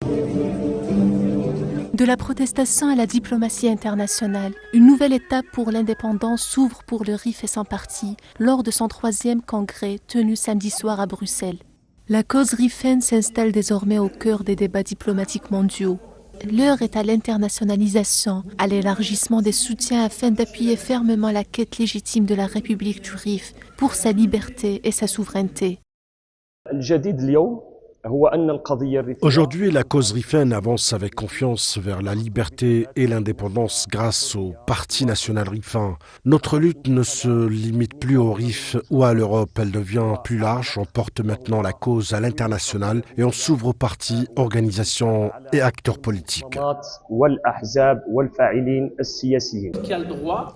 De la protestation à la diplomatie internationale, une nouvelle étape pour l'indépendance s'ouvre pour le RIF et son parti lors de son 3e congrès tenu samedi soir à Bruxelles. La cause rifaine s'installe désormais au cœur des débats diplomatiques mondiaux. L'heure est à l'internationalisation, à l'élargissement des soutiens afin d'appuyer fermement la quête légitime de la République du RIF pour sa liberté et sa souveraineté. Aujourd'hui, la cause rifaine avance avec confiance vers la liberté et l'indépendance grâce au Parti national rifin. Notre lutte ne se limite plus au RIF ou à l'Europe, elle devient plus large. On porte maintenant la cause à l'international et on s'ouvre aux partis, organisations et acteurs politiques.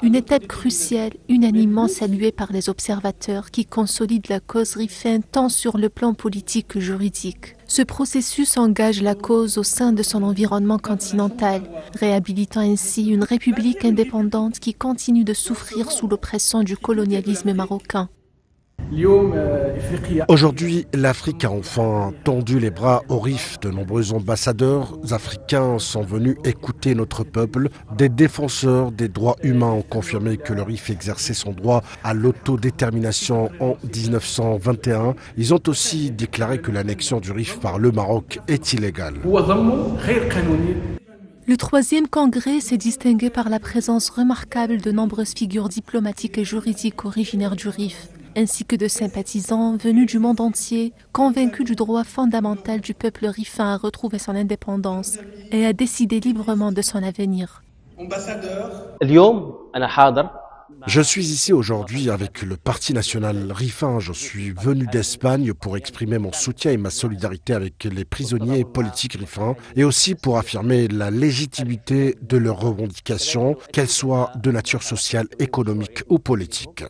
Une étape cruciale, unanimement saluée par les observateurs qui consolide la cause rifaine tant sur le plan politique que juridique. Ce processus engage la cause au sein de son environnement continental, réhabilitant ainsi une république indépendante qui continue de souffrir sous l'oppression du colonialisme marocain. Aujourd'hui, l'Afrique a enfin tendu les bras au RIF. De nombreux ambassadeurs africains sont venus écouter notre peuple. Des défenseurs des droits humains ont confirmé que le RIF exerçait son droit à l'autodétermination en 1921. Ils ont aussi déclaré que l'annexion du RIF par le Maroc est illégale. Le 3e congrès s'est distingué par la présence remarquable de nombreuses figures diplomatiques et juridiques originaires du RIF, ainsi que de sympathisants venus du monde entier, convaincus du droit fondamental du peuple rifin à retrouver son indépendance et à décider librement de son avenir. Je suis ici aujourd'hui avec le Parti national rifin. Je suis venu d'Espagne pour exprimer mon soutien et ma solidarité avec les prisonniers politiques rifins et aussi pour affirmer la légitimité de leurs revendications, qu'elles soient de nature sociale, économique ou politique.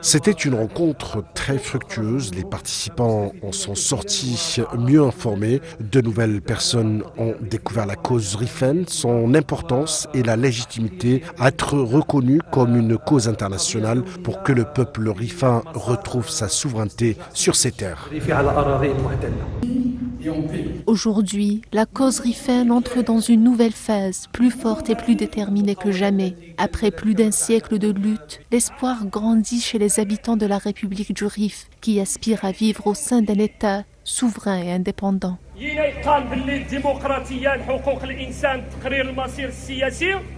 C'était une rencontre très fructueuse. Les participants en sont sortis mieux informés. De nouvelles personnes ont découvert la cause rifaine, son importance et la légitimité à être reconnue comme une cause internationale pour que le peuple rifin retrouve sa souveraineté sur ses terres. Aujourd'hui, la cause rifaine entre dans une nouvelle phase, plus forte et plus déterminée que jamais. Après plus d'un siècle de lutte, l'espoir grandit chez les habitants de la République du RIF, qui aspirent à vivre au sein d'un État souverain et indépendant.